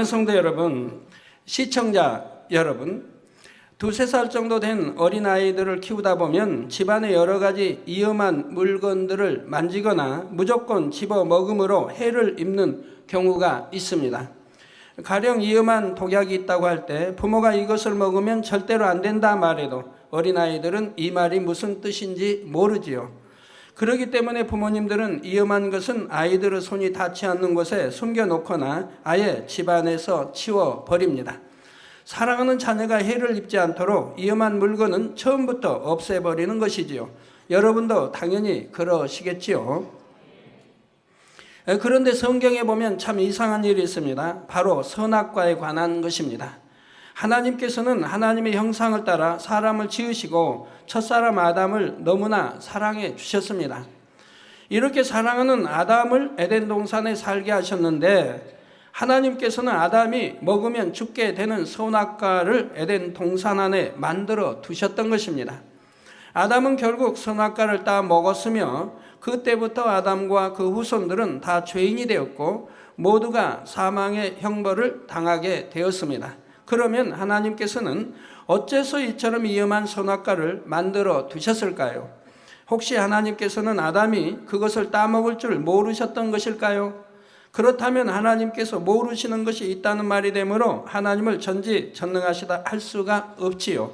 사랑하는 성도 여러분, 시청자 여러분, 2~3살 정도 된 어린아이들을 키우다 보면 집안의 여러 가지 위험한 물건들을 만지거나 무조건 집어먹음으로 해를 입는 경우가 있습니다. 가령 위험한 독약이 있다고 할 때 부모가 이것을 먹으면 절대로 안 된다 말해도 어린아이들은 이 말이 무슨 뜻인지 모르지요. 그렇기 때문에 부모님들은 위험한 것은 아이들의 손이 닿지 않는 곳에 숨겨놓거나 아예 집안에서 치워버립니다. 사랑하는 자녀가 해를 입지 않도록 위험한 물건은 처음부터 없애버리는 것이지요. 여러분도 당연히 그러시겠지요. 그런데 성경에 보면 참 이상한 일이 있습니다. 바로 선악과에 관한 것입니다. 하나님께서는 하나님의 형상을 따라 사람을 지으시고 첫사람 아담을 너무나 사랑해 주셨습니다. 이렇게 사랑하는 아담을 에덴 동산에 살게 하셨는데 하나님께서는 아담이 먹으면 죽게 되는 선악과를 에덴 동산 안에 만들어 두셨던 것입니다. 아담은 결국 선악과를 따 먹었으며 그때부터 아담과 그 후손들은 다 죄인이 되었고 모두가 사망의 형벌을 당하게 되었습니다. 그러면 하나님께서는 어째서 이처럼 위험한 선악과를 만들어 두셨을까요? 혹시 하나님께서는 아담이 그것을 따먹을 줄 모르셨던 것일까요? 그렇다면 하나님께서 모르시는 것이 있다는 말이 되므로 하나님을 전지전능하시다 할 수가 없지요.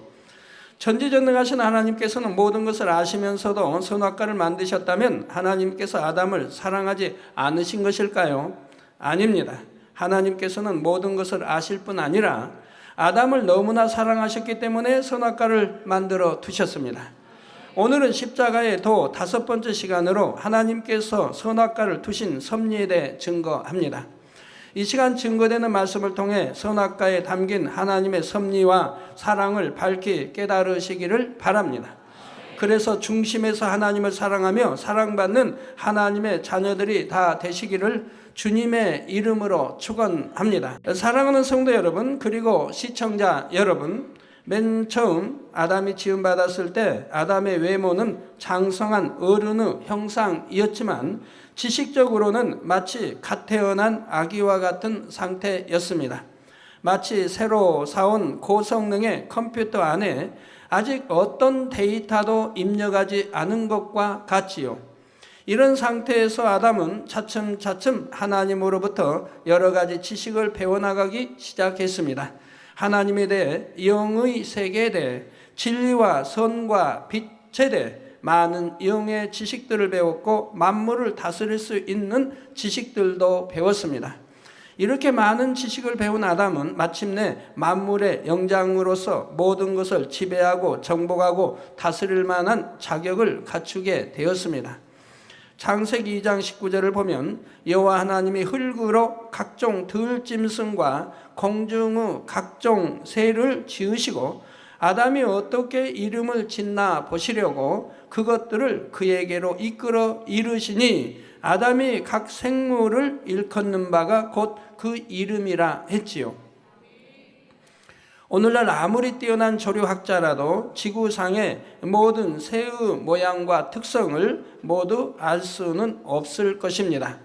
전지전능하신 하나님께서는 모든 것을 아시면서도 선악과를 만드셨다면 하나님께서 아담을 사랑하지 않으신 것일까요? 아닙니다. 하나님께서는 모든 것을 아실 뿐 아니라 아담을 너무나 사랑하셨기 때문에 선악과를 만들어 두셨습니다. 오늘은 십자가의 도 5번째 시간으로 하나님께서 선악과를 두신 섭리에 대해 증거합니다. 이 시간 증거되는 말씀을 통해 선악과에 담긴 하나님의 섭리와 사랑을 밝히 깨달으시기를 바랍니다. 그래서 중심에서 하나님을 사랑하며 사랑받는 하나님의 자녀들이 다 되시기를 주님의 이름으로 축원합니다. 사랑하는 성도 여러분, 그리고 시청자 여러분, 맨 처음 아담이 지음받았을 때 아담의 외모는 장성한 어른의 형상이었지만 지식적으로는 마치 갓 태어난 아기와 같은 상태였습니다. 마치 새로 사온 고성능의 컴퓨터 안에 아직 어떤 데이터도 입력하지 않은 것과 같지요. 이런 상태에서 아담은 차츰차츰 하나님으로부터 여러 가지 지식을 배워나가기 시작했습니다. 하나님에 대해, 영의 세계에 대해, 진리와 선과 빛에 대해 많은 영의 지식들을 배웠고 만물을 다스릴 수 있는 지식들도 배웠습니다. 이렇게 많은 지식을 배운 아담은 마침내 만물의 영장으로서 모든 것을 지배하고 정복하고 다스릴 만한 자격을 갖추게 되었습니다. 창세기 2장 19절을 보면 여호와 하나님이 흙으로 각종 들짐승과 공중의 각종 새를 지으시고 아담이 어떻게 이름을 짓나 보시려고 그것들을 그에게로 이끌어 이르시니 아담이 각 생물을 일컫는 바가 곧 그 이름이라 했지요. 오늘날 아무리 뛰어난 조류학자라도 지구상의 모든 새의 모양과 특성을 모두 알 수는 없을 것입니다.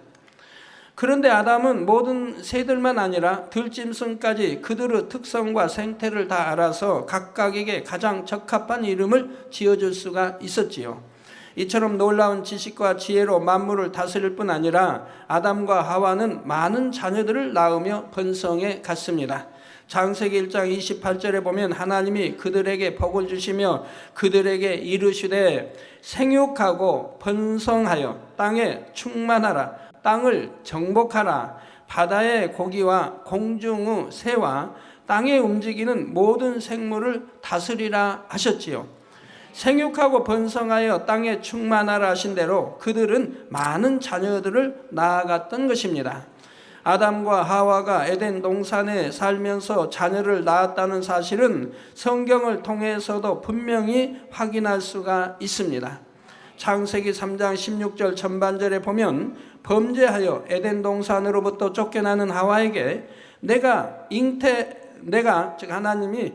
그런데 아담은 모든 새들만 아니라 들짐승까지 그들의 특성과 생태를 다 알아서 각각에게 가장 적합한 이름을 지어줄 수가 있었지요. 이처럼 놀라운 지식과 지혜로 만물을 다스릴 뿐 아니라 아담과 하와는 많은 자녀들을 낳으며 번성해 갔습니다. 창세기 1장 28절에 보면 하나님이 그들에게 복을 주시며 그들에게 이르시되 생육하고 번성하여 땅에 충만하라, 땅을 정복하라, 바다의 고기와 공중의 새와 땅에 움직이는 모든 생물을 다스리라 하셨지요. 생육하고 번성하여 땅에 충만하라 하신 대로 그들은 많은 자녀들을 낳아갔던 것입니다. 아담과 하와가 에덴 동산에 살면서 자녀를 낳았다는 사실은 성경을 통해서도 분명히 확인할 수가 있습니다. 창세기 3장 16절 전반절에 보면 범죄하여 에덴 동산으로부터 쫓겨나는 하와에게 즉 하나님이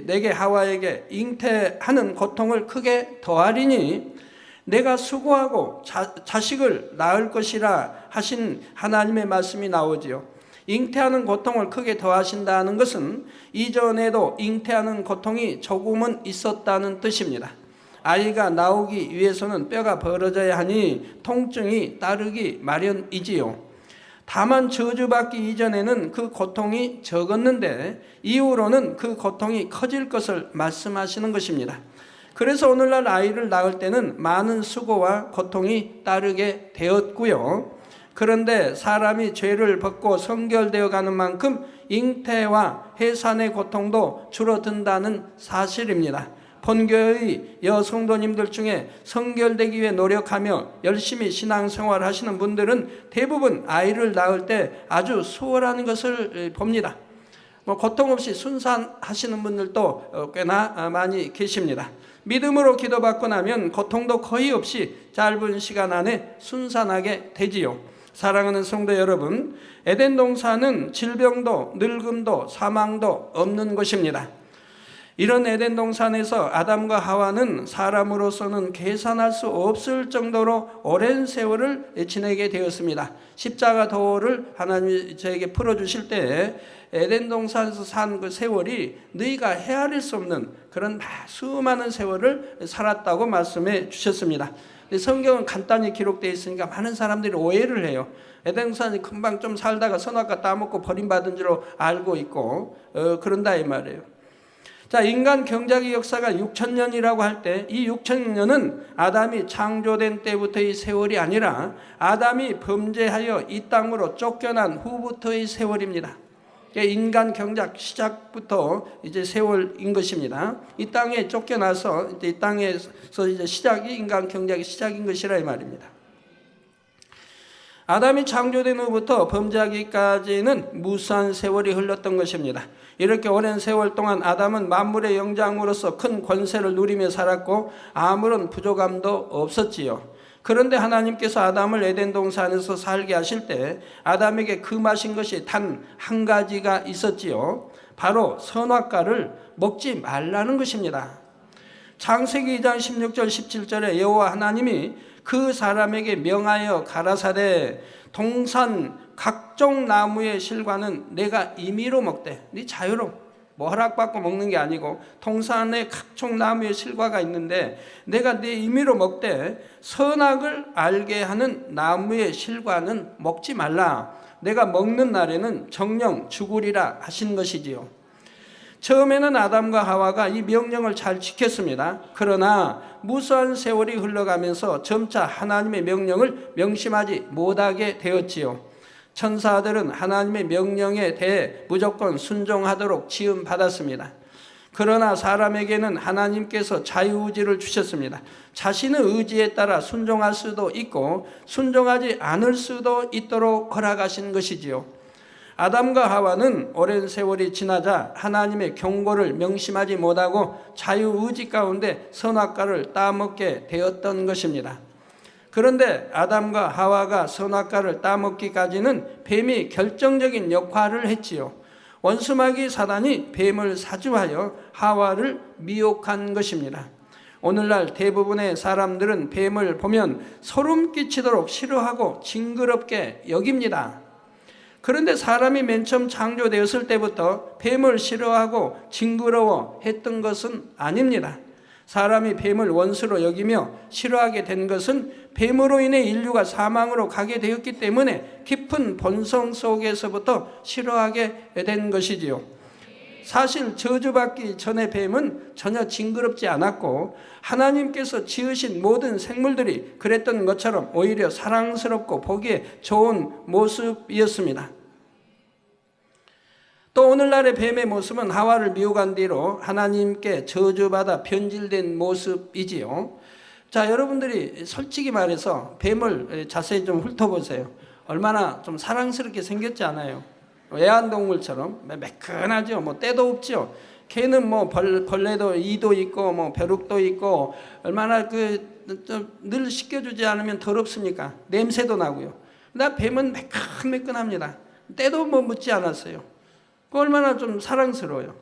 내게 하와에게 잉태하는 고통을 크게 더하리니 내가 수고하고 자식을 낳을 것이라 하신 하나님의 말씀이 나오지요. 잉태하는 고통을 크게 더하신다는 것은 이전에도 잉태하는 고통이 조금은 있었다는 뜻입니다. 아이가 나오기 위해서는 뼈가 벌어져야 하니 통증이 따르기 마련이지요. 다만 저주받기 이전에는 그 고통이 적었는데 이후로는 그 고통이 커질 것을 말씀하시는 것입니다. 그래서 오늘날 아이를 낳을 때는 많은 수고와 고통이 따르게 되었고요. 그런데 사람이 죄를 벗고 성결되어 가는 만큼 잉태와 해산의 고통도 줄어든다는 사실입니다. 본교의 여성도님들 중에 성결되기 위해 노력하며 열심히 신앙생활 하시는 분들은 대부분 아이를 낳을 때 아주 수월한 것을 봅니다. 고통 없이 순산하시는 분들도 꽤나 많이 계십니다. 믿음으로 기도받고 나면 고통도 거의 없이 짧은 시간 안에 순산하게 되지요. 사랑하는 성도 여러분, 에덴 동산은 질병도 늙음도 사망도 없는 곳입니다. 이런 에덴 동산에서 아담과 하와는 사람으로서는 계산할 수 없을 정도로 오랜 세월을 지내게 되었습니다. 십자가 도를 하나님이 저에게 풀어주실 때 에덴 동산에서 산 그 세월이 너희가 헤아릴 수 없는 그런 수많은 세월을 살았다고 말씀해 주셨습니다. 성경은 간단히 기록되어 있으니까 많은 사람들이 오해를 해요. 에덴 동산이 금방 좀 살다가 선악과 따먹고 버림받은 줄로 알고 있고 그런다 이 말이에요. 자, 인간 경작의 역사가 6,000년이라고 할 때 이 6,000년은 아담이 창조된 때부터의 세월이 아니라 아담이 범죄하여 이 땅으로 쫓겨난 후부터의 세월입니다. 인간 경작 시작부터 이제 세월인 것입니다. 이 땅에 쫓겨나서 이제 이 땅에서 이제 시작이 인간 경작의 시작인 것이라 이 말입니다. 아담이 창조된 후부터 범죄하기까지는 무수한 세월이 흘렀던 것입니다. 이렇게 오랜 세월 동안 아담은 만물의 영장으로서 큰 권세를 누리며 살았고 아무런 부족함도 없었지요. 그런데 하나님께서 아담을 에덴 동산에서 살게 하실 때 아담에게 금하신 것이 단 한 가지가 있었지요. 바로 선악과를 먹지 말라는 것입니다. 창세기 2장 16절 17절에 여호와 하나님이 그 사람에게 명하여 가라사대 동산 각종 나무의 실과는 내가 임의로 먹되, 네 자유로 허락받고 먹는 게 아니고 동산에 각종 나무의 실과가 있는데 내가 네 임의로 먹되 선악을 알게 하는 나무의 실과는 먹지 말라. 내가 먹는 날에는 정령 죽으리라 하신 것이지요. 처음에는 아담과 하와가 이 명령을 잘 지켰습니다. 그러나 무수한 세월이 흘러가면서 점차 하나님의 명령을 명심하지 못하게 되었지요. 천사들은 하나님의 명령에 대해 무조건 순종하도록 지음받았습니다. 그러나 사람에게는 하나님께서 자유의지를 주셨습니다. 자신의 의지에 따라 순종할 수도 있고 순종하지 않을 수도 있도록 허락하신 것이지요. 아담과 하와는 오랜 세월이 지나자 하나님의 경고를 명심하지 못하고 자유의지 가운데 선악과를 따먹게 되었던 것입니다. 그런데 아담과 하와가 선악과를 따먹기까지는 뱀이 결정적인 역할을 했지요. 원수마귀 사단이 뱀을 사주하여 하와를 미혹한 것입니다. 오늘날 대부분의 사람들은 뱀을 보면 소름 끼치도록 싫어하고 징그럽게 여깁니다. 그런데 사람이 맨 처음 창조되었을 때부터 뱀을 싫어하고 징그러워 했던 것은 아닙니다. 사람이 뱀을 원수로 여기며 싫어하게 된 것은 뱀으로 인해 인류가 사망으로 가게 되었기 때문에 깊은 본성 속에서부터 싫어하게 된 것이지요. 사실 저주받기 전에 뱀은 전혀 징그럽지 않았고 하나님께서 지으신 모든 생물들이 그랬던 것처럼 오히려 사랑스럽고 보기에 좋은 모습이었습니다. 또 오늘날의 뱀의 모습은 하와를 미혹한 뒤로 하나님께 저주받아 변질된 모습이지요. 자, 여러분들이 솔직히 말해서 뱀을 자세히 좀 훑어보세요. 얼마나 좀 사랑스럽게 생겼지 않아요? 애완동물처럼 매끈하죠. 때도 없죠. 걔는 벌레도 이도 있고 벼룩도 있고 얼마나 늘 씻겨주지 않으면 더럽습니까? 냄새도 나고요. 나 뱀은 매끈매끈합니다. 때도 묻지 않았어요. 얼마나 좀 사랑스러워요.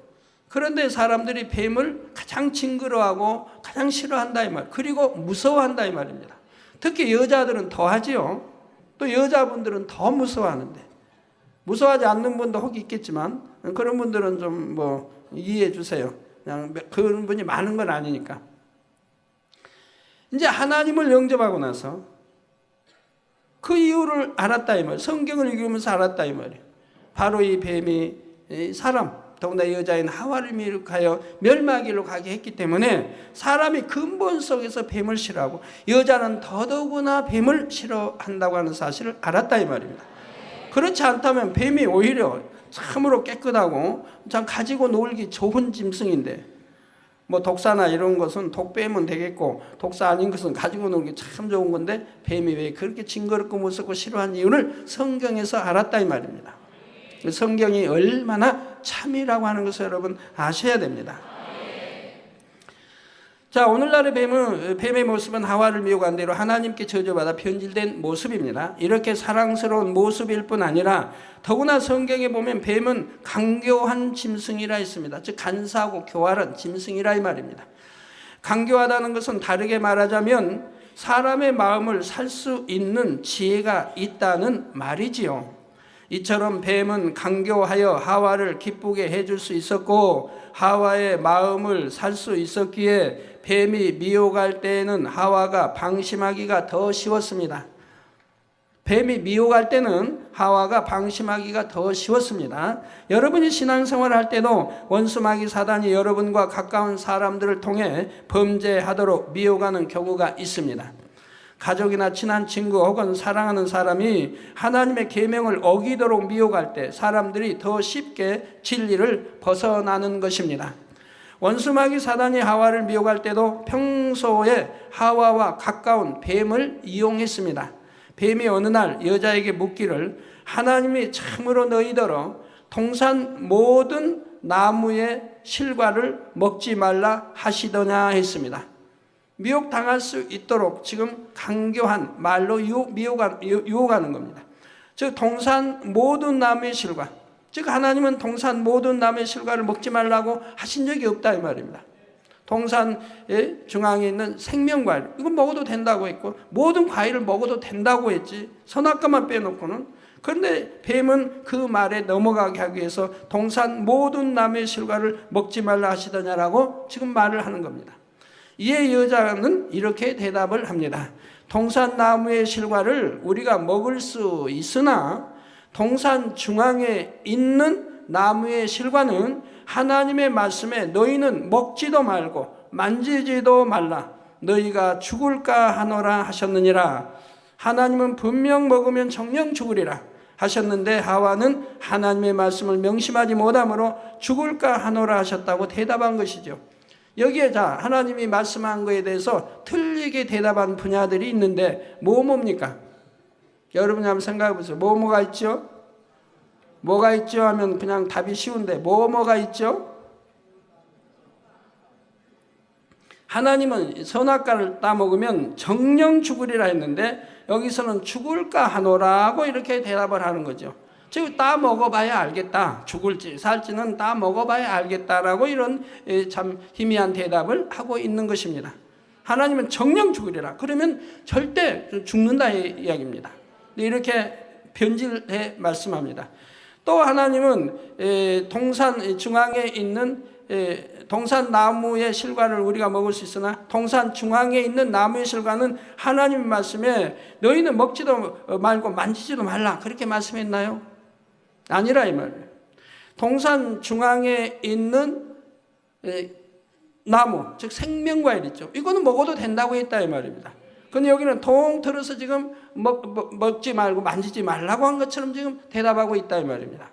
그런데 사람들이 뱀을 가장 징그러워하고 가장 싫어한다 이 말, 그리고 무서워한다 이 말입니다. 특히 여자들은 더 하지요. 또 여자분들은 더 무서워하는데 무서워하지 않는 분도 혹 있겠지만 그런 분들은 좀 이해해 주세요. 그냥 그런 분이 많은 건 아니니까. 이제 하나님을 영접하고 나서 그 이유를 알았다 이 말. 성경을 읽으면서 알았다 이 말이에요. 바로 이 뱀이 사람, 더군다나 여자인 하와를 미혹하여 멸망하기로 가게 했기 때문에 사람이 근본 속에서 뱀을 싫어하고 여자는 더더구나 뱀을 싫어한다고 하는 사실을 알았다 이 말입니다. 그렇지 않다면 뱀이 오히려 참으로 깨끗하고 참 가지고 놀기 좋은 짐승인데, 독사나 이런 것은 독뱀은 되겠고 독사 아닌 것은 가지고 놀기 참 좋은 건데 뱀이 왜 그렇게 징그럽고 무섭고 싫어하는 이유를 성경에서 알았다 이 말입니다. 성경이 얼마나 참이라고 하는 것을 여러분 아셔야 됩니다. 자, 오늘날의 뱀의 모습은 하와를 미혹한 대로 하나님께 저주받아 변질된 모습입니다. 이렇게 사랑스러운 모습일 뿐 아니라 더구나 성경에 보면 뱀은 간교한 짐승이라 했습니다. 즉 간사하고 교활한 짐승이라 이 말입니다. 간교하다는 것은 다르게 말하자면 사람의 마음을 살 수 있는 지혜가 있다는 말이지요. 이처럼 뱀은 간교하여 하와를 기쁘게 해줄 수 있었고 하와의 마음을 살 수 있었기에 뱀이 미혹할 때에는 하와가 방심하기가 더 쉬웠습니다. 뱀이 미혹할 때는 하와가 방심하기가 더 쉬웠습니다. 여러분이 신앙생활을 할 때도 원수 마귀 사단이 여러분과 가까운 사람들을 통해 범죄하도록 미혹하는 경우가 있습니다. 가족이나 친한 친구 혹은 사랑하는 사람이 하나님의 계명을 어기도록 미혹할 때 사람들이 더 쉽게 진리를 벗어나는 것입니다. 원수마귀 사단이 하와를 미혹할 때도 평소에 하와와 가까운 뱀을 이용했습니다. 뱀이 어느 날 여자에게 묻기를 하나님이 참으로 너희더러 동산 모든 나무의 실과를 먹지 말라 하시더냐 했습니다. 미혹당할 수 있도록 지금 강교한 말로 유혹하는 겁니다. 즉 동산 모든 나무의 실과, 즉 하나님은 동산 모든 나무의 실과를 먹지 말라고 하신 적이 없다 이 말입니다. 동산의 중앙에 있는 생명과일, 이건 먹어도 된다고 했고 모든 과일을 먹어도 된다고 했지 선악과만 빼놓고는. 그런데 뱀은 그 말에 넘어가게 하기 위해서 동산 모든 나무의 실과를 먹지 말라 하시더냐라고 지금 말을 하는 겁니다. 이에 여자는 이렇게 대답을 합니다. 동산 나무의 실과를 우리가 먹을 수 있으나 동산 중앙에 있는 나무의 실과는 하나님의 말씀에 너희는 먹지도 말고 만지지도 말라 너희가 죽을까 하노라 하셨느니라. 하나님은 분명 먹으면 정녕 죽으리라 하셨는데 하와는 하나님의 말씀을 명심하지 못함으로 죽을까 하노라 하셨다고 대답한 것이죠. 여기에 하나님이 말씀한 것에 대해서 틀리게 대답한 분야들이 있는데 뭡니까? 여러분이 한번 생각해 보세요. 뭐가 있죠? 뭐가 있죠 하면 그냥 답이 쉬운데 뭐가 있죠? 하나님은 선악과를 따먹으면 정녕 죽으리라 했는데 여기서는 죽을까 하노라고 이렇게 대답을 하는 거죠. 즉 따 먹어봐야 알겠다. 죽을지 살지는 따 먹어봐야 알겠다라고 이런 참 희미한 대답을 하고 있는 것입니다. 하나님은 정녕 죽으리라. 그러면 절대 죽는다 이야기입니다. 이렇게 변질해 말씀합니다. 또 하나님은 동산 중앙에 있는 동산 나무의 실과를 우리가 먹을 수 있으나 동산 중앙에 있는 나무의 실과는 하나님 말씀에 너희는 먹지도 말고 만지지도 말라 그렇게 말씀했나요? 아니라 이 말이에요. 동산 중앙에 있는 나무, 즉 생명과일 있죠. 이거는 먹어도 된다고 했다 이 말입니다. 근데 여기는 통틀어서 지금 먹지 말고 만지지 말라고 한 것처럼 지금 대답하고 있다 이 말입니다.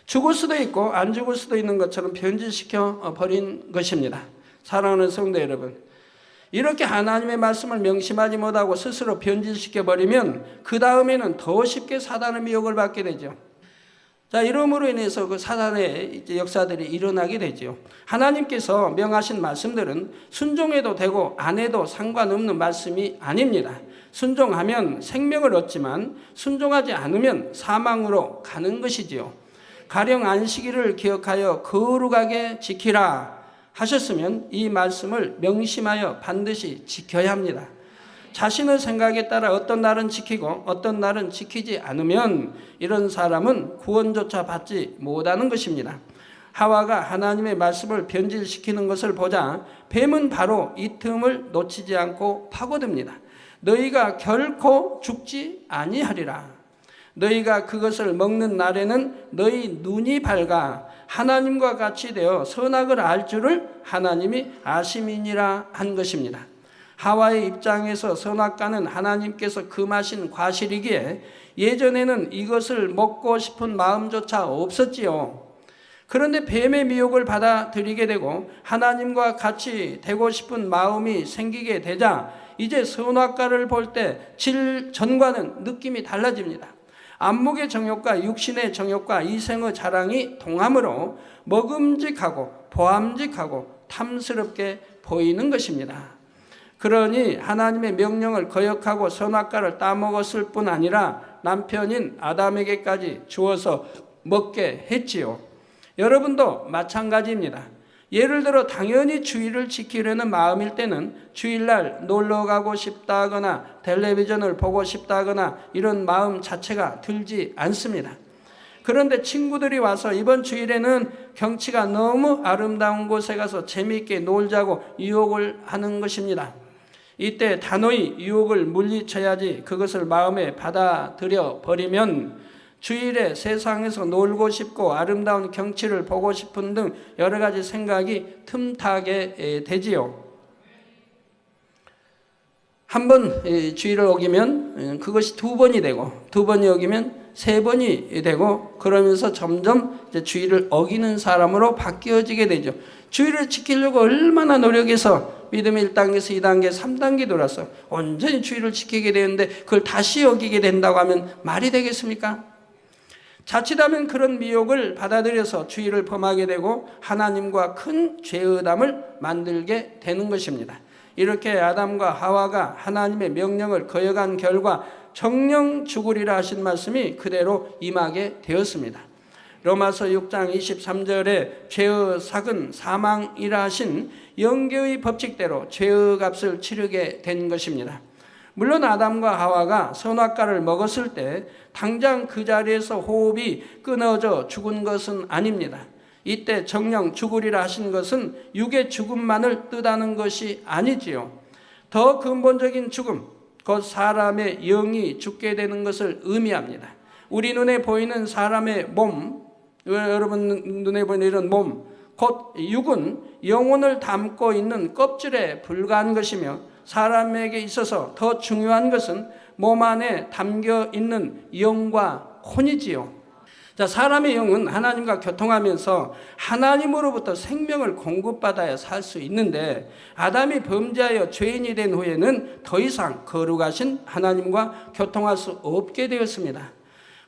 죽을 수도 있고 안 죽을 수도 있는 것처럼 변질시켜 버린 것입니다. 사랑하는 성도 여러분, 이렇게 하나님의 말씀을 명심하지 못하고 스스로 변질시켜 버리면 그 다음에는 더 쉽게 사단의 미혹을 받게 되죠. 자, 이러므로 인해서 그 사단의 역사들이 일어나게 되죠. 하나님께서 명하신 말씀들은 순종해도 되고 안 해도 상관없는 말씀이 아닙니다. 순종하면 생명을 얻지만 순종하지 않으면 사망으로 가는 것이지요. 가령 안식일을 기억하여 거룩하게 지키라 하셨으면 이 말씀을 명심하여 반드시 지켜야 합니다. 자신의 생각에 따라 어떤 날은 지키고 어떤 날은 지키지 않으면 이런 사람은 구원조차 받지 못하는 것입니다. 하와가 하나님의 말씀을 변질시키는 것을 보자 뱀은 바로 이 틈을 놓치지 않고 파고듭니다. 너희가 결코 죽지 아니하리라. 너희가 그것을 먹는 날에는 너희 눈이 밝아 하나님과 같이 되어 선악을 알 줄을 하나님이 아심이니라 한 것입니다. 하와의 입장에서 선악과는 하나님께서 금하신 과실이기에 예전에는 이것을 먹고 싶은 마음조차 없었지요. 그런데 뱀의 미혹을 받아들이게 되고 하나님과 같이 되고 싶은 마음이 생기게 되자 이제 선악과를 볼 때 질 전과는 느낌이 달라집니다. 안목의 정욕과 육신의 정욕과 이생의 자랑이 동함으로 먹음직하고 보암직하고 탐스럽게 보이는 것입니다. 그러니 하나님의 명령을 거역하고 선악과를 따먹었을 뿐 아니라 남편인 아담에게까지 주어서 먹게 했지요. 여러분도 마찬가지입니다. 예를 들어 당연히 주의를 지키려는 마음일 때는 주일날 놀러 가고 싶다거나 텔레비전을 보고 싶다거나 이런 마음 자체가 들지 않습니다. 그런데 친구들이 와서 이번 주일에는 경치가 너무 아름다운 곳에 가서 재미있게 놀자고 유혹을 하는 것입니다. 이때 단호히 유혹을 물리쳐야지 그것을 마음에 받아들여 버리면 주일에 세상에서 놀고 싶고 아름다운 경치를 보고 싶은 등 여러 가지 생각이 틈타게 되지요. 한 번 주일을 어기면 그것이 두 번이 되고 두 번이 어기면 세 번이 되고 그러면서 점점 이제 주일을 어기는 사람으로 바뀌어지게 되죠. 주일을 지키려고 얼마나 노력해서 믿음 1단계에서 2단계, 3단계 돌아서 온전히 주일을 지키게 되는데 그걸 다시 어기게 된다고 하면 말이 되겠습니까? 자칫하면 그런 미혹을 받아들여서 주의를 범하게 되고 하나님과 큰 죄의담을 만들게 되는 것입니다. 이렇게 아담과 하와가 하나님의 명령을 거역한 결과 정령 죽으리라 하신 말씀이 그대로 임하게 되었습니다. 로마서 6장 23절에 죄의 삭은 사망이라 하신 영계의 법칙대로 죄의 값을 치르게 된 것입니다. 물론 아담과 하와가 선악과를 먹었을 때 당장 그 자리에서 호흡이 끊어져 죽은 것은 아닙니다. 이때 정령 죽으리라 하신 것은 육의 죽음만을 뜻하는 것이 아니지요. 더 근본적인 죽음, 곧 사람의 영이 죽게 되는 것을 의미합니다. 우리 눈에 보이는 사람의 몸, 여러분 눈에 보이는 이런 몸, 곧 육은 영혼을 담고 있는 껍질에 불과한 것이며 사람에게 있어서 더 중요한 것은 몸 안에 담겨 있는 영과 혼이지요. 자, 사람의 영은 하나님과 교통하면서 하나님으로부터 생명을 공급받아야 살 수 있는데 아담이 범죄하여 죄인이 된 후에는 더 이상 거룩하신 하나님과 교통할 수 없게 되었습니다.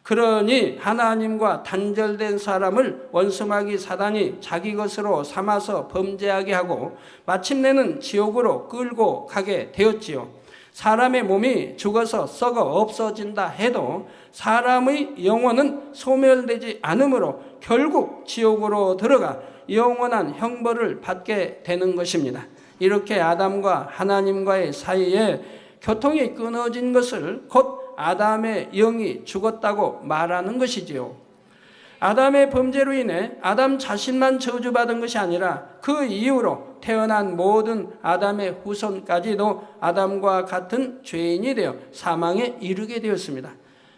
그러니 하나님과 단절된 사람을 원수마귀 사단이 자기 것으로 삼아서 범죄하게 하고 마침내는 지옥으로 끌고 가게 되었지요. 사람의 몸이 죽어서 썩어 없어진다 해도 사람의 영혼은 소멸되지 않으므로 결국 지옥으로 들어가 영원한 형벌을 받게 되는 것입니다. 이렇게 아담과 하나님과의 사이에 교통이 끊어진 것을 곧 아담의 영이 죽었다고 말하는 것이지요. 아담의 범죄로 인해 아담 자신만 저주받은 것이 아니라 그 이후로 태어난 모든 아담의 후손까지도 아담과 같은 죄인이 되어 사망에 이르게 되었습니다.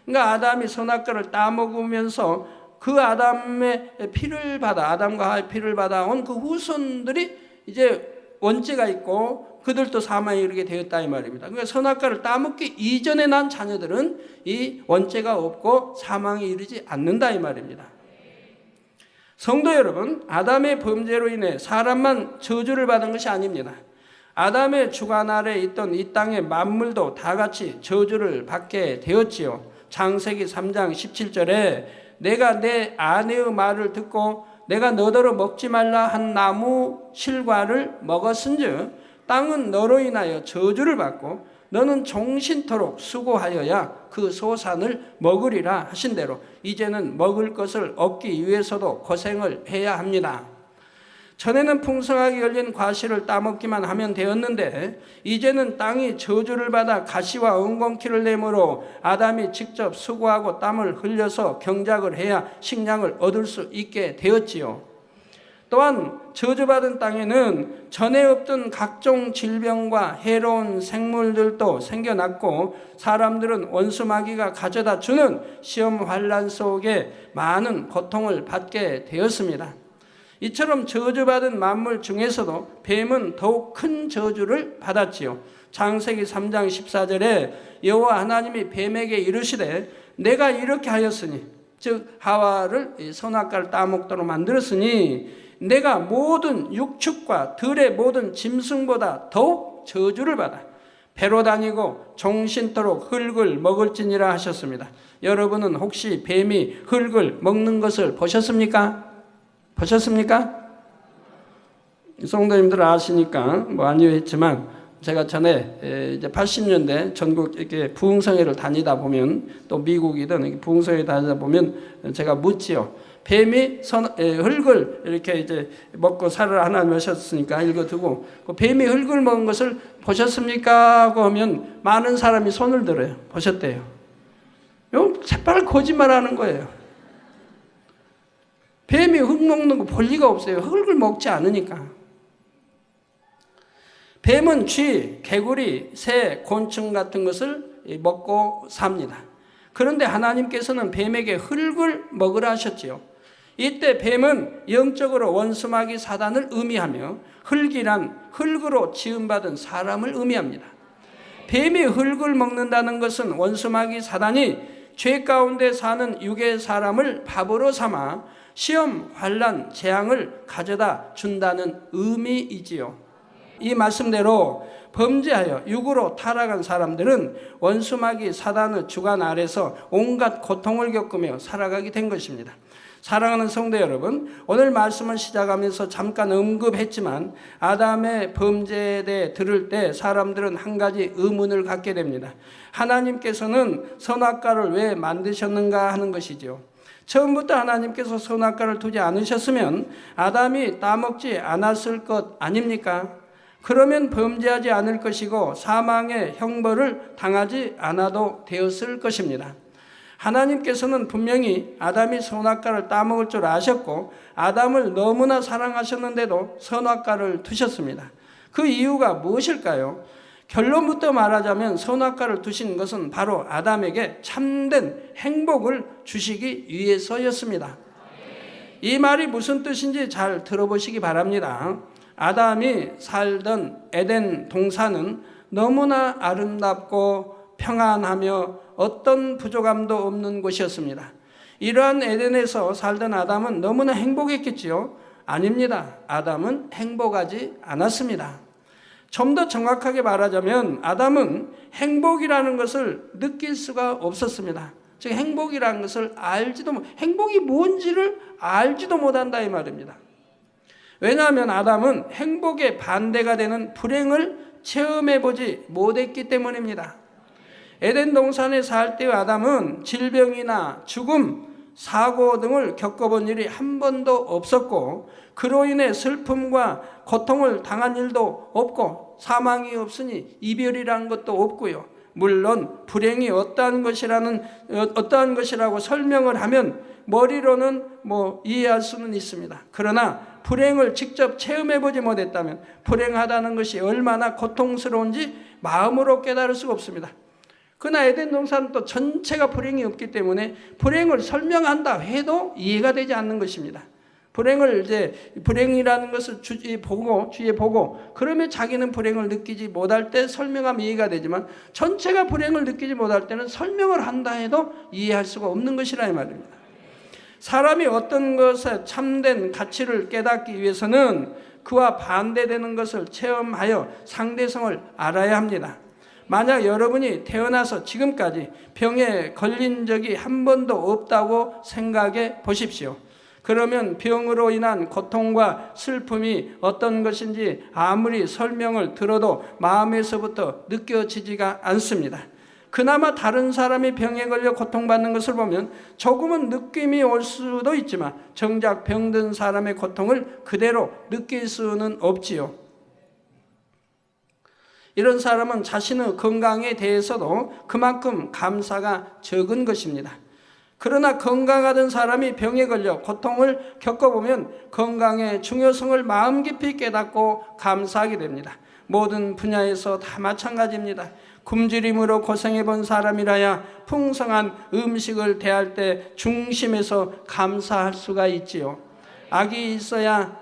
그러니까 아담이 선악과를 따먹으면서 그 아담의 피를 받아 아담과 하와의 피를 받아온 그 후손들이 이제 원죄가 있고 그들도 사망에 이르게 되었다 이 말입니다. 그러니까 선악과를 따먹기 이전에 난 자녀들은 이 원죄가 없고 사망에 이르지 않는다 이 말입니다. 성도 여러분, 아담의 범죄로 인해 사람만 저주를 받은 것이 아닙니다. 아담의 주관 아래 있던 이 땅의 만물도 다 같이 저주를 받게 되었지요. 창세기 3장 17절에 내가 내 아내의 말을 듣고 내가 너더러 먹지 말라 한 나무 실과를 먹었은즉 땅은 너로 인하여 저주를 받고 너는 종신토록 수고하여야 그 소산을 먹으리라 하신 대로 이제는 먹을 것을 얻기 위해서도 고생을 해야 합니다. 전에는 풍성하게 열린 과실을 따먹기만 하면 되었는데 이제는 땅이 저주를 받아 가시와 엉겅퀴를 내므로 아담이 직접 수고하고 땀을 흘려서 경작을 해야 식량을 얻을 수 있게 되었지요. 또한 저주받은 땅에는 전에 없던 각종 질병과 해로운 생물들도 생겨났고 사람들은 원수마귀가 가져다 주는 시험 환난 속에 많은 고통을 받게 되었습니다. 이처럼 저주받은 만물 중에서도 뱀은 더욱 큰 저주를 받았지요. 창세기 3장 14절에 여호와 하나님이 뱀에게 이르시되 내가 이렇게 하였으니 즉 하와를 선악과를 따먹도록 만들었으니 내가 모든 육축과 들의 모든 짐승보다 더욱 저주를 받아 배로 다니고 종신토록 흙을 먹을지니라 하셨습니다. 여러분은 혹시 뱀이 흙을 먹는 것을 보셨습니까? 보셨습니까? 성도님들 아시니까 뭐 아니요 했지만 제가 전에 이제 80년대 전국 이렇게 부흥성회를 다니다 보면 또 미국이든 부흥성회 다니다 보면 제가 묻지요. 뱀이 흙을 이렇게 이제 먹고 살을 하나님 하셨으니까 읽어두고 그 뱀이 흙을 먹은 것을 보셨습니까? 하고 하면 많은 사람이 손을 들어요. 보셨대요. 이거 새빨 거짓말하는 거예요. 뱀이 흙 먹는 거 볼 리가 없어요. 흙을 먹지 않으니까. 뱀은 쥐, 개구리, 새, 곤충 같은 것을 먹고 삽니다. 그런데 하나님께서는 뱀에게 흙을 먹으라 하셨지요. 이때 뱀은 영적으로 원수마귀 사단을 의미하며 흙이란 흙으로 지음받은 사람을 의미합니다. 뱀이 흙을 먹는다는 것은 원수마귀 사단이 죄 가운데 사는 육의 사람을 밥으로 삼아 시험, 환난, 재앙을 가져다 준다는 의미이지요. 이 말씀대로 범죄하여 육으로 타락한 사람들은 원수마귀 사단의 주관 아래서 온갖 고통을 겪으며 살아가게 된 것입니다. 사랑하는 성도 여러분, 오늘 말씀을 시작하면서 잠깐 언급했지만 아담의 범죄에 대해 들을 때 사람들은 한 가지 의문을 갖게 됩니다. 하나님께서는 선악과를 왜 만드셨는가 하는 것이죠. 처음부터 하나님께서 선악과를 두지 않으셨으면 아담이 따먹지 않았을 것 아닙니까? 그러면 범죄하지 않을 것이고 사망의 형벌을 당하지 않아도 되었을 것입니다. 하나님께서는 분명히 아담이 선악과를 따먹을 줄 아셨고 아담을 너무나 사랑하셨는데도 선악과를 두셨습니다. 그 이유가 무엇일까요? 결론부터 말하자면 선악과를 두신 것은 바로 아담에게 참된 행복을 주시기 위해서였습니다. 이 말이 무슨 뜻인지 잘 들어보시기 바랍니다. 아담이 살던 에덴 동산은 너무나 아름답고 평안하며 어떤 부족함도 없는 곳이었습니다. 이러한 에덴에서 살던 아담은 너무나 행복했겠지요? 아닙니다. 아담은 행복하지 않았습니다. 좀 더 정확하게 말하자면 아담은 행복이라는 것을 느낄 수가 없었습니다. 즉 행복이라는 것을 행복이 뭔지를 알지도 못한다 이 말입니다. 왜냐하면 아담은 행복의 반대가 되는 불행을 체험해보지 못했기 때문입니다. 에덴 동산에 살 때의 아담은 질병이나 죽음, 사고 등을 겪어본 일이 한 번도 없었고 그로 인해 슬픔과 고통을 당한 일도 없고 사망이 없으니 이별이라는 것도 없고요. 물론 불행이 어떠한 것이라고 설명을 하면 머리로는 이해할 수는 있습니다. 그러나 불행을 직접 체험해보지 못했다면 불행하다는 것이 얼마나 고통스러운지 마음으로 깨달을 수가 없습니다. 그러나 에덴 동산은 또 전체가 불행이 없기 때문에 불행을 설명한다 해도 이해가 되지 않는 것입니다. 불행이라는 것을 주위에 보고 그러면 자기는 불행을 느끼지 못할 때 설명하면 이해가 되지만 전체가 불행을 느끼지 못할 때는 설명을 한다 해도 이해할 수가 없는 것이라 이 말입니다. 사람이 어떤 것에 참된 가치를 깨닫기 위해서는 그와 반대되는 것을 체험하여 상대성을 알아야 합니다. 만약 여러분이 태어나서 지금까지 병에 걸린 적이 한 번도 없다고 생각해 보십시오. 그러면 병으로 인한 고통과 슬픔이 어떤 것인지 아무리 설명을 들어도 마음에서부터 느껴지지가 않습니다. 그나마 다른 사람이 병에 걸려 고통받는 것을 보면 조금은 느낌이 올 수도 있지만 정작 병든 사람의 고통을 그대로 느낄 수는 없지요. 이런 사람은 자신의 건강에 대해서도 그만큼 감사가 적은 것입니다. 그러나 건강하던 사람이 병에 걸려 고통을 겪어보면 건강의 중요성을 마음 깊이 깨닫고 감사하게 됩니다. 모든 분야에서 다 마찬가지입니다. 굶주림으로 고생해본 사람이라야 풍성한 음식을 대할 때 중심에서 감사할 수가 있지요. 악이 있어야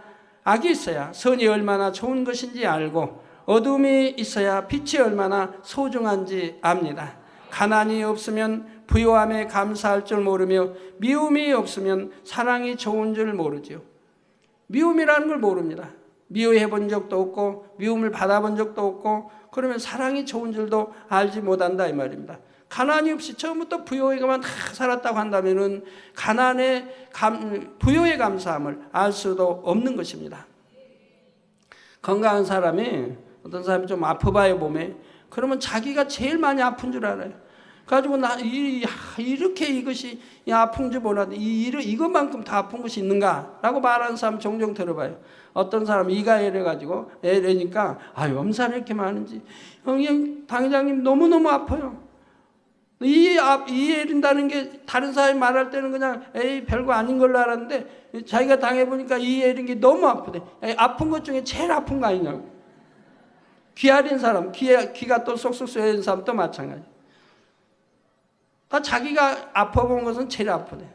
선이 얼마나 좋은 것인지 알고 어둠이 있어야 빛이 얼마나 소중한지 압니다. 가난이 없으면 부요함에 감사할 줄 모르며 미움이 없으면 사랑이 좋은 줄 모르지요. 미움이라는 걸 모릅니다. 미워해 본 적도 없고 미움을 받아본 적도 없고 그러면 사랑이 좋은 줄도 알지 못한다 이 말입니다. 가난이 없이 처음부터 부요에만 다 살았다고 한다면은 부요의 감사함을 알 수도 없는 것입니다. 건강한 사람이 어떤 사람이 좀 아파봐요 몸에. 그러면 자기가 제일 많이 아픈 줄 알아요. 가지고 이렇게 이것이 아픈 줄 몰랐는데 이것만큼 다 아픈 것이 있는가라고 말하는 사람 종종 들어봐요. 어떤 사람 이가 애려가지고 애래니까 엄살이 이렇게 많은지 형 당회장님 너무너무 아파요. 이 애린다는 게 다른 사람이 말할 때는 그냥 별거 아닌 걸로 알았는데 자기가 당해보니까 이 애린 게 너무 아프대. 아픈 것 중에 제일 아픈 거 아니냐고. 귀 아린 사람, 귀가 또 쏙쏙 쏘여진 사람도 마찬가지. 다 자기가 아파본 것은 제일 아프대.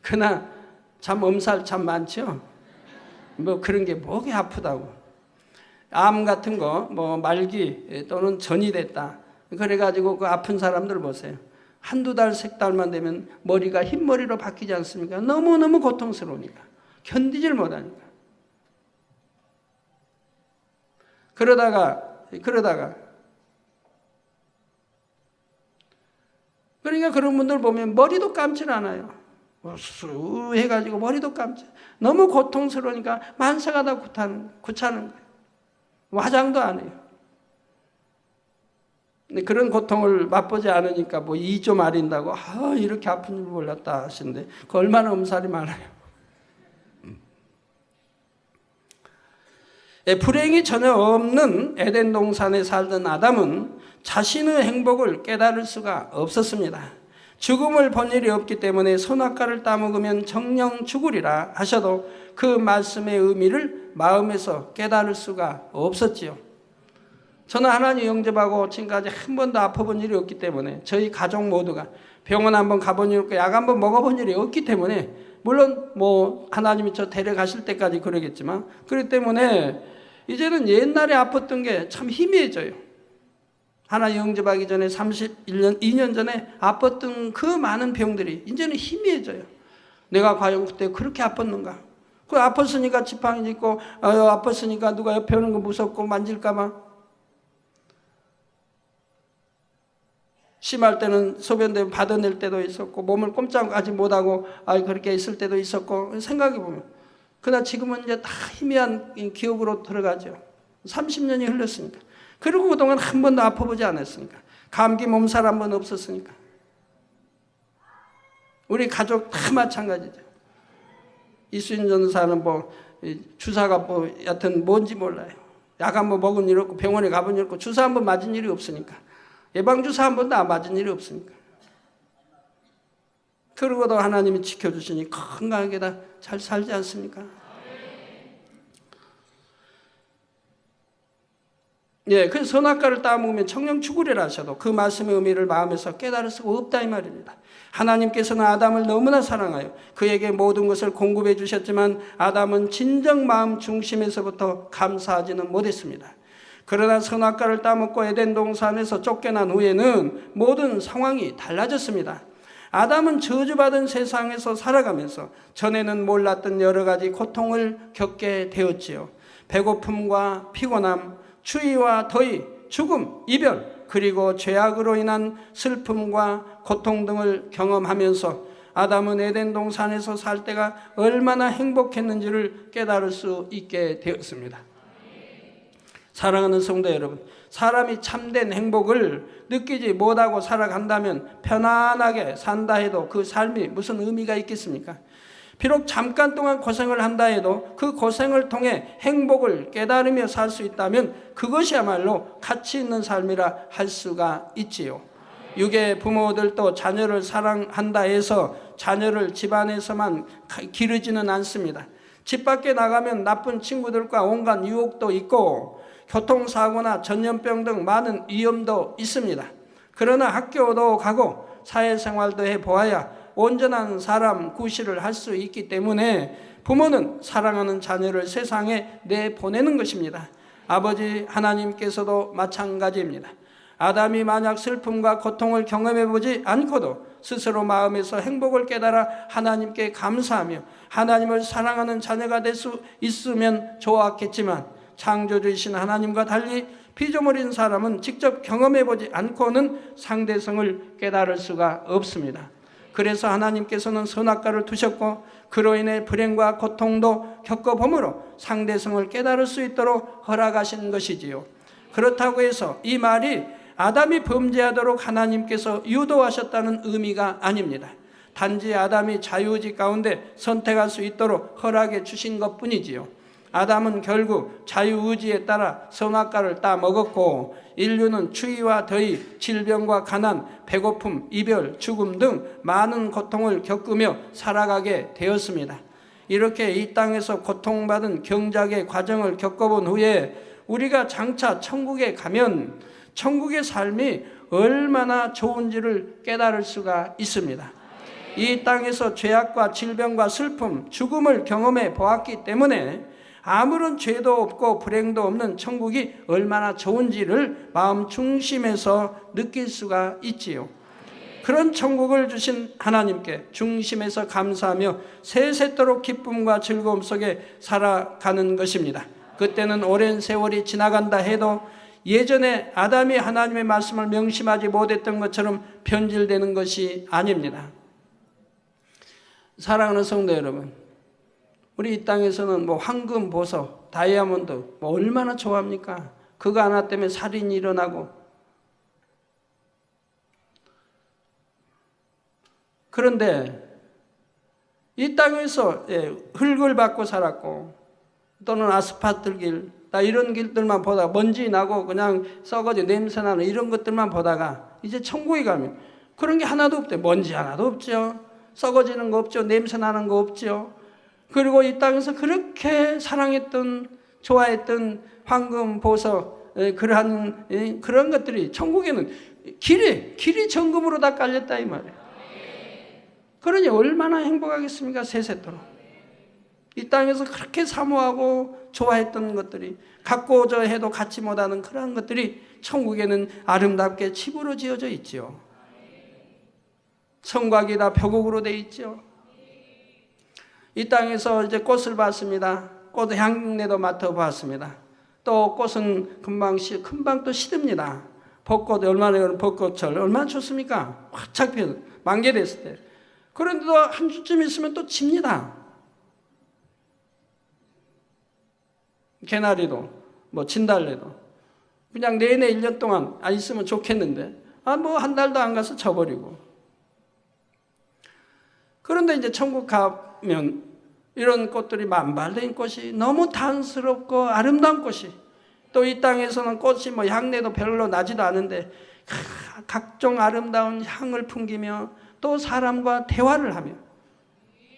그러나 참 엄살 참 많죠. 뭐 그런 게 뭐게 아프다고. 암 같은 거, 뭐 말기 또는 전이 됐다. 그래가지고 그 아픈 사람들 보세요. 한두 달, 세 달만 되면 머리가 흰머리로 바뀌지 않습니까? 너무너무 고통스러우니까. 견디질 못하니까. 그러다가 그러니까 그런 분들 보면 머리도 감질 않아요. 수 해가지고 머리도 감지. 너무 고통스러우니까 만사가 다 귀찮은 거예요. 화장도 안 해요. 근데 그런 고통을 맛보지 않으니까 뭐 이 좀 아린다고 이렇게 아픈 줄 몰랐다 하시는데 그 얼마나 엄살이 많아요. 불행이 전혀 없는 에덴 동산에 살던 아담은 자신의 행복을 깨달을 수가 없었습니다. 죽음을 본 일이 없기 때문에 선악과를 따먹으면 정령 죽으리라 하셔도 그 말씀의 의미를 마음에서 깨달을 수가 없었지요. 저는 하나님 영접하고 지금까지 한 번도 아파본 일이 없기 때문에 저희 가족 모두가 병원 한번 가본 일 없고 약 한번 먹어본 일이 없기 때문에 물론 뭐 하나님이 저 데려가실 때까지 그러겠지만 그렇기 때문에 이제는 옛날에 아팠던 게 참 희미해져요. 하나님 영접하기 전에 31년, 2년 전에 아팠던 그 많은 병들이 이제는 희미해져요. 내가 과연 그때 그렇게 아팠는가? 그 아팠으니까 지팡이 짚고 아팠으니까 누가 옆에 오는 거 무섭고 만질까 봐. 심할 때는 소변 받아낼 때도 있었고 몸을 꼼짝하지 못하고 그렇게 있을 때도 있었고 생각해보면 그러나 지금은 이제 다 희미한 기억으로 들어가죠. 30년이 흘렀으니까. 그리고 그동안 한 번도 아파보지 않았으니까. 감기 몸살 한 번 없었으니까. 우리 가족 다 마찬가지죠. 이수인 전사는 뭐 주사가 뭐 여튼 뭔지 몰라요. 약 한 번 먹은 일 없고 병원에 가본 일 없고 주사 한 번 맞은 일이 없으니까. 예방주사 한 번도 안 맞은 일이 없으니까. 그러고도 하나님이 지켜주시니 건강하게 다 잘 살지 않습니까? 그래서 선악과를 따먹으면 청령 죽으리라 하셔도 그 말씀의 의미를 마음에서 깨달을 수가 없다 이 말입니다. 하나님께서는 아담을 너무나 사랑하여 그에게 모든 것을 공급해 주셨지만 아담은 진정 마음 중심에서부터 감사하지는 못했습니다. 그러나 선악과를 따먹고 에덴 동산에서 쫓겨난 후에는 모든 상황이 달라졌습니다. 아담은 저주받은 세상에서 살아가면서 전에는 몰랐던 여러 가지 고통을 겪게 되었지요. 배고픔과 피곤함, 추위와 더위, 죽음, 이별, 그리고 죄악으로 인한 슬픔과 고통 등을 경험하면서 아담은 에덴 동산에서 살 때가 얼마나 행복했는지를 깨달을 수 있게 되었습니다. 사랑하는 성도 여러분, 사람이 참된 행복을 느끼지 못하고 살아간다면 편안하게 산다 해도 그 삶이 무슨 의미가 있겠습니까? 비록 잠깐 동안 고생을 한다 해도 그 고생을 통해 행복을 깨달으며 살 수 있다면 그것이야말로 가치 있는 삶이라 할 수가 있지요. 육의 부모들도 자녀를 사랑한다 해서 자녀를 집안에서만 기르지는 않습니다. 집 밖에 나가면 나쁜 친구들과 온갖 유혹도 있고 교통사고나 전염병 등 많은 위험도 있습니다. 그러나 학교도 가고 사회생활도 해보아야 온전한 사람 구실을 할 수 있기 때문에 부모는 사랑하는 자녀를 세상에 내보내는 것입니다. 아버지 하나님께서도 마찬가지입니다. 아담이 만약 슬픔과 고통을 경험해보지 않고도 스스로 마음에서 행복을 깨달아 하나님께 감사하며 하나님을 사랑하는 자녀가 될 수 있으면 좋았겠지만 창조주이신 하나님과 달리 피조물인 사람은 직접 경험해보지 않고는 상대성을 깨달을 수가 없습니다. 그래서 하나님께서는 선악과를 두셨고 그로 인해 불행과 고통도 겪어보므로 상대성을 깨달을 수 있도록 허락하신 것이지요. 그렇다고 해서 이 말이 아담이 범죄하도록 하나님께서 유도하셨다는 의미가 아닙니다. 단지 아담이 자유의지 가운데 선택할 수 있도록 허락해 주신 것뿐이지요. 아담은 결국 자유의지에 따라 선악과를 따먹었고 인류는 추위와 더위, 질병과 가난, 배고픔, 이별, 죽음 등 많은 고통을 겪으며 살아가게 되었습니다. 이렇게 이 땅에서 고통받은 경작의 과정을 겪어본 후에 우리가 장차 천국에 가면 천국의 삶이 얼마나 좋은지를 깨달을 수가 있습니다. 이 땅에서 죄악과 질병과 슬픔, 죽음을 경험해 보았기 때문에 아무런 죄도 없고 불행도 없는 천국이 얼마나 좋은지를 마음 중심에서 느낄 수가 있지요. 그런 천국을 주신 하나님께 중심에서 감사하며 세세토록 기쁨과 즐거움 속에 살아가는 것입니다. 그때는 오랜 세월이 지나간다 해도 예전에 아담이 하나님의 말씀을 명심하지 못했던 것처럼 변질되는 것이 아닙니다. 사랑하는 성도 여러분, 우리 이 땅에서는 황금, 보석, 다이아몬드 얼마나 좋아합니까? 그거 하나 때문에 살인이 일어나고. 그런데 이 땅에서 흙을 밟고 살았고 또는 아스팔트 길, 이런 길들만 보다가 먼지 나고 그냥 썩어져 냄새 나는 이런 것들만 보다가 이제 천국에 가면 그런 게 하나도 없대요. 먼지 하나도 없죠. 썩어지는 거 없죠. 냄새 나는 거 없죠. 그리고 이 땅에서 그렇게 사랑했던, 좋아했던 황금, 보석, 그러한 그런 것들이 천국에는 길이 정금으로 다 깔렸다 이 말이에요. 그러니 얼마나 행복하겠습니까? 세세토록. 이 땅에서 그렇게 사모하고 좋아했던 것들이 갖고자 해도 갖지 못하는 그러한 것들이 천국에는 아름답게 칩으로 지어져 있죠. 성곽이 다 벼곡으로 되어 있죠. 이 땅에서 이제 꽃을 봤습니다. 꽃 향내도 맡아봤습니다. 또 꽃은 금방 또 시듭니다. 벚꽃, 얼마나 벚꽃철 얼마나 좋습니까? 활짝 펴 만개됐을 때. 그런데도 한 주쯤 있으면 또 집니다. 개나리도 진달래도 그냥 내내 1년 동안 안 있으면 좋겠는데 한 달도 안 가서 져버리고. 그런데 이제 천국 가면 이런 꽃들이 만발된 꽃이 너무 단스럽고 아름다운 꽃이, 또 이 땅에서는 꽃이 향내도 별로 나지도 않은데 각종 아름다운 향을 풍기며 또 사람과 대화를 하며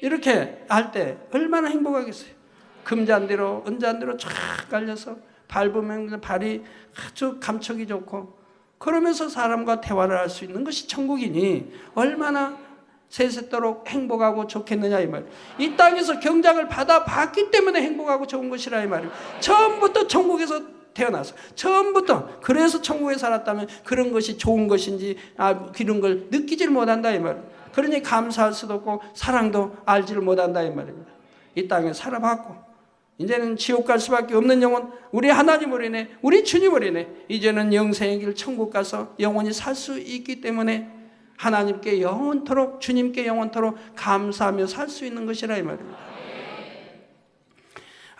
이렇게 할 때 얼마나 행복하겠어요. 금잔디로 은잔디로 쫙 깔려서 밟으면 발이 아주 감촉이 좋고 그러면서 사람과 대화를 할 수 있는 것이 천국이니 얼마나 세세토록 행복하고 좋겠느냐 이 말이에요. 이 땅에서 경작을 받아봤기 때문에 행복하고 좋은 것이라 이 말이에요. 처음부터 천국에서 태어나서 처음부터 그래서 천국에 살았다면 그런 것이 좋은 것인지 이런 걸 느끼질 못한다 이 말이에요. 그러니 감사할 수도 없고 사랑도 알지를 못한다 이 말입니다. 이 땅에 살아봤고 이제는 지옥 갈 수밖에 없는 영혼, 우리 하나님으로 인해 우리 주님으로 인해 이제는 영생의 길 천국 가서 영원히 살 수 있기 때문에 하나님께 영원토록, 주님께 영원토록 감사하며 살 수 있는 것이라 이 말입니다.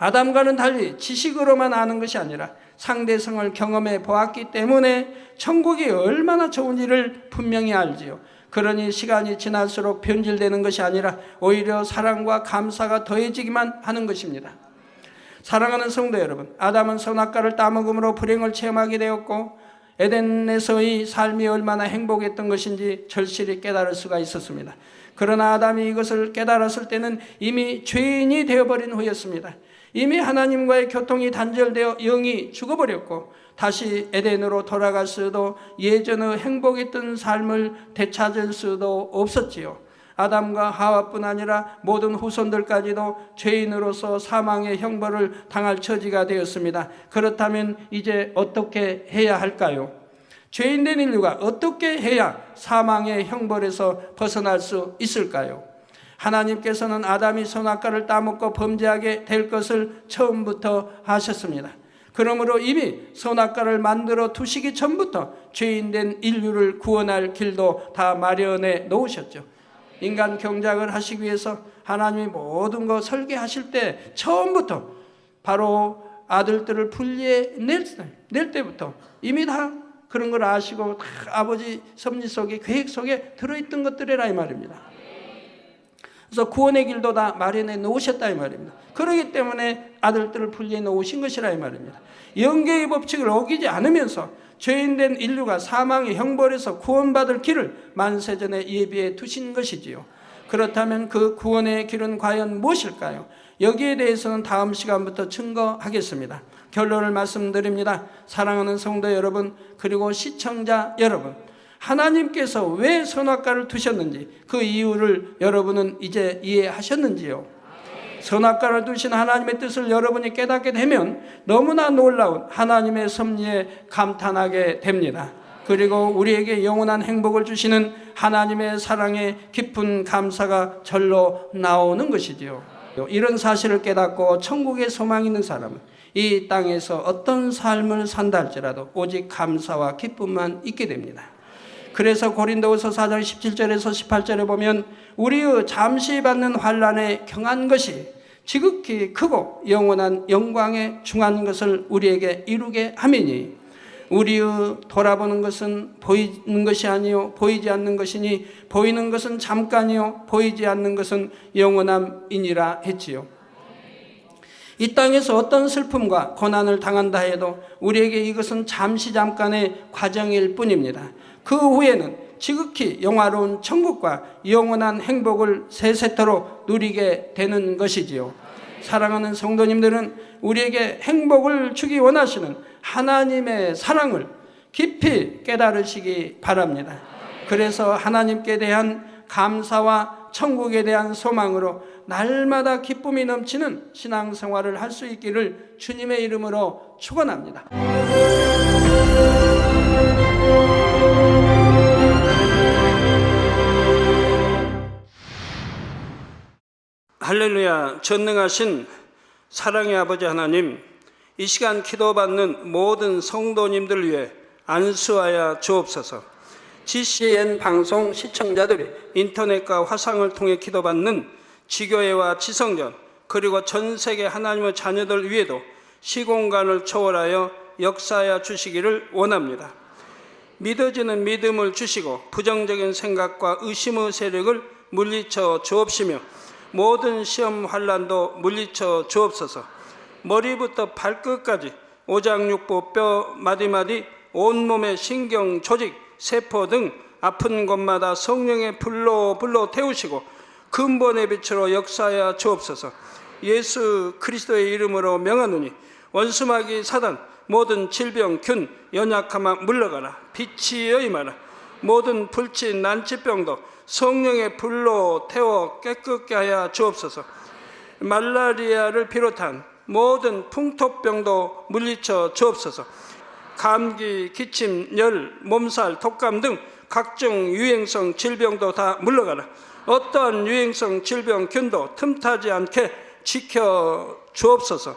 아담과는 달리 지식으로만 아는 것이 아니라 상대성을 경험해 보았기 때문에 천국이 얼마나 좋은지를 분명히 알지요. 그러니 시간이 지날수록 변질되는 것이 아니라 오히려 사랑과 감사가 더해지기만 하는 것입니다. 사랑하는 성도 여러분, 아담은 선악과를 따먹음으로 불행을 체험하게 되었고 에덴에서의 삶이 얼마나 행복했던 것인지 절실히 깨달을 수가 있었습니다. 그러나 아담이 이것을 깨달았을 때는 이미 죄인이 되어버린 후였습니다. 이미 하나님과의 교통이 단절되어 영이 죽어버렸고 다시 에덴으로 돌아갈 수도 예전의 행복했던 삶을 되찾을 수도 없었지요. 아담과 하와뿐 아니라 모든 후손들까지도 죄인으로서 사망의 형벌을 당할 처지가 되었습니다. 그렇다면 이제 어떻게 해야 할까요? 죄인된 인류가 어떻게 해야 사망의 형벌에서 벗어날 수 있을까요? 하나님께서는 아담이 선악과를 따먹고 범죄하게 될 것을 처음부터 하셨습니다. 그러므로 이미 선악과를 만들어 두시기 전부터 죄인된 인류를 구원할 길도 다 마련해 놓으셨죠. 인간 경작을 하시기 위해서 하나님이 모든 거 설계하실 때 처음부터 바로 아들들을 분리해 낼 때부터 이미 다 그런 걸 아시고 다 아버지 섭리 속에 계획 속에 들어있던 것들이라 이 말입니다. 그래서 구원의 길도 다 마련해 놓으셨다 이 말입니다. 그렇기 때문에 아들들을 분리해 놓으신 것이라 이 말입니다. 영계의 법칙을 어기지 않으면서 죄인된 인류가 사망의 형벌에서 구원받을 길을 만세전에 예비해 두신 것이지요. 그렇다면 그 구원의 길은 과연 무엇일까요? 여기에 대해서는 다음 시간부터 증거하겠습니다. 결론을 말씀드립니다. 사랑하는 성도 여러분, 그리고 시청자 여러분, 하나님께서 왜 선악과를 두셨는지 그 이유를 여러분은 이제 이해하셨는지요? 선악과를 두신 하나님의 뜻을 여러분이 깨닫게 되면 너무나 놀라운 하나님의 섭리에 감탄하게 됩니다. 그리고 우리에게 영원한 행복을 주시는 하나님의 사랑에 깊은 감사가 절로 나오는 것이지요. 이런 사실을 깨닫고 천국의 소망이 있는 사람은 이 땅에서 어떤 삶을 산다 할지라도 오직 감사와 기쁨만 있게 됩니다. 그래서 고린도후서 4장 17절에서 18절에 보면 우리의 잠시 받는 환난에 경한 것이 지극히 크고 영원한 영광에 중한 것을 우리에게 이루게 하매니 우리의 돌아보는 것은 보이는 것이 아니요 보이지 않는 것이니 보이는 것은 잠깐이요 보이지 않는 것은 영원함이니라 했지요. 이 땅에서 어떤 슬픔과 고난을 당한다 해도 우리에게 이것은 잠시 잠깐의 과정일 뿐입니다. 그 후에는 지극히 영화로운 천국과 영원한 행복을 세세토록 누리게 되는 것이지요. 사랑하는 성도님들은 우리에게 행복을 주기 원하시는 하나님의 사랑을 깊이 깨달으시기 바랍니다. 그래서 하나님께 대한 감사와 천국에 대한 소망으로 날마다 기쁨이 넘치는 신앙생활을 할 수 있기를 주님의 이름으로 축원합니다. 할렐루야. 전능하신 사랑의 아버지 하나님, 이 시간 기도받는 모든 성도님들을 위해 안수하여 주옵소서. GCN 방송 시청자들이 인터넷과 화상을 통해 기도받는 지교회와 지성전 그리고 전 세계 하나님의 자녀들 위에도 시공간을 초월하여 역사하여 주시기를 원합니다. 믿어지는 믿음을 주시고 부정적인 생각과 의심의 세력을 물리쳐 주옵시며 모든 시험 환난도 물리쳐 주옵소서. 머리부터 발끝까지 오장육부 뼈 마디마디 온몸의 신경 조직 세포 등 아픈 곳마다 성령의 불로 태우시고 근본의 빛으로 역사하여 주옵소서. 예수 그리스도의 이름으로 명하노니 원수마귀 사단 모든 질병 균 연약함아 물러가라. 빛이 여임하라. 모든 불치 난치병도 성령의 불로 태워 깨끗게 하여 주옵소서. 말라리아를 비롯한 모든 풍토병도 물리쳐 주옵소서. 감기, 기침, 열, 몸살, 독감 등 각종 유행성 질병도 다 물러가라. 어떠한 유행성 질병 균도 틈타지 않게 지켜 주옵소서.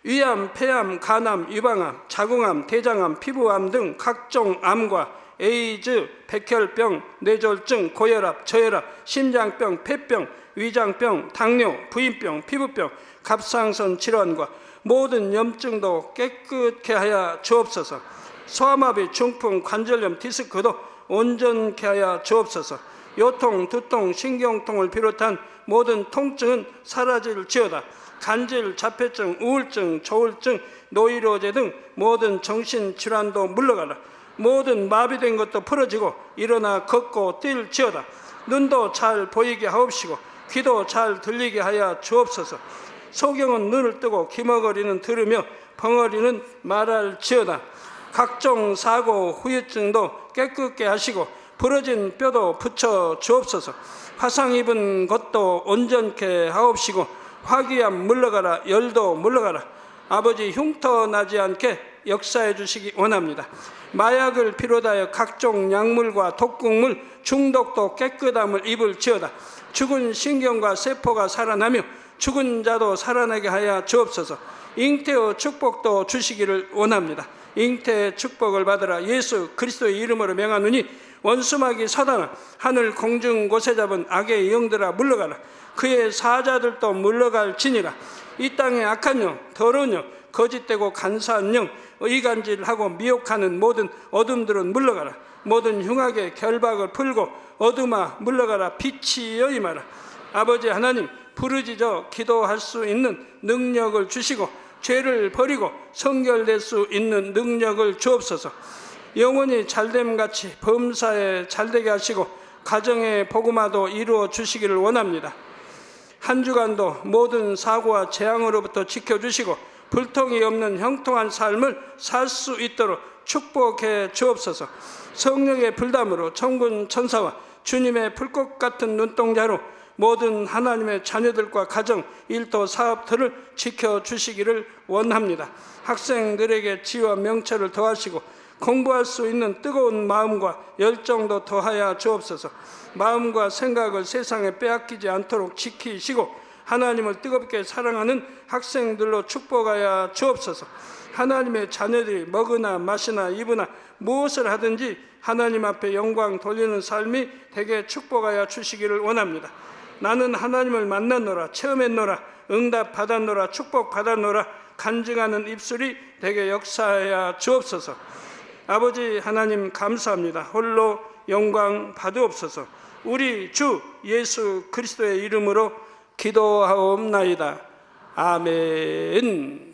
위암, 폐암, 간암, 유방암, 자궁암, 대장암, 피부암 등 각종 암과 에이즈, 백혈병, 뇌졸중, 고혈압, 저혈압, 심장병, 폐병, 위장병, 당뇨, 부인병, 피부병, 갑상선 질환과 모든 염증도 깨끗게 하여 주옵소서. 소아마비, 중풍, 관절염, 디스크도 온전케 하여 주옵소서. 요통, 두통, 신경통을 비롯한 모든 통증은 사라질지어다. 간질, 자폐증, 우울증, 조울증, 노이로제 등 모든 정신질환도 물러가라. 모든 마비된 것도 풀어지고 일어나 걷고 뛸지어다. 눈도 잘 보이게 하옵시고 귀도 잘 들리게 하여 주옵소서. 소경은 눈을 뜨고 기머거리는 들으며 벙어리는 말할지어다. 각종 사고, 후유증도 깨끗게 하시고 부러진 뼈도 붙여 주옵소서. 화상 입은 것도 온전케 하옵시고 화기암 물러가라. 열도 물러가라. 아버지 흉터 나지 않게 역사해 주시기 원합니다. 마약을 비롯하여 각종 약물과 독극물 중독도 깨끗함을 입을지어다. 죽은 신경과 세포가 살아나며 죽은 자도 살아나게 하여 주옵소서. 잉태의 축복도 주시기를 원합니다. 잉태의 축복을 받으라. 예수 그리스도의 이름으로 명하노니 원수마귀 사단아, 하늘 공중 곳에 잡은 악의 영들아 물러가라. 그의 사자들도 물러갈지니라. 이 땅의 악한 영, 더러운 영, 거짓되고 간사한 영, 의간질하고 미혹하는 모든 어둠들은 물러가라. 모든 흉악의 결박을 풀고 어둠아 물러가라. 빛이여 임하라. 아버지 하나님, 부르짖어 기도할 수 있는 능력을 주시고 죄를 버리고 성결될 수 있는 능력을 주옵소서. 영원히 잘됨같이 범사에 잘되게 하시고 가정의 복음화도 이루어 주시기를 원합니다. 한 주간도 모든 사고와 재앙으로부터 지켜주시고 불통이 없는 형통한 삶을 살 수 있도록 축복해 주옵소서. 성령의 불담으로 천군 천사와 주님의 불꽃 같은 눈동자로 모든 하나님의 자녀들과 가정, 일도, 사업들을 지켜주시기를 원합니다. 학생들에게 지혜와 명철을 더하시고 공부할 수 있는 뜨거운 마음과 열정도 더하여 주옵소서. 마음과 생각을 세상에 빼앗기지 않도록 지키시고 하나님을 뜨겁게 사랑하는 학생들로 축복하여 주옵소서. 하나님의 자녀들이 먹으나 마시나 입으나 무엇을 하든지 하나님 앞에 영광 돌리는 삶이 되게 축복하여 주시기를 원합니다. 나는 하나님을 만났노라, 체험했노라, 응답 받았노라, 축복 받았노라 간증하는 입술이 되게 역사하여 주옵소서. 아버지 하나님 감사합니다. 홀로 영광 받으옵소서. 우리 주 예수 그리스도의 이름으로 기도하옵나이다. 아멘.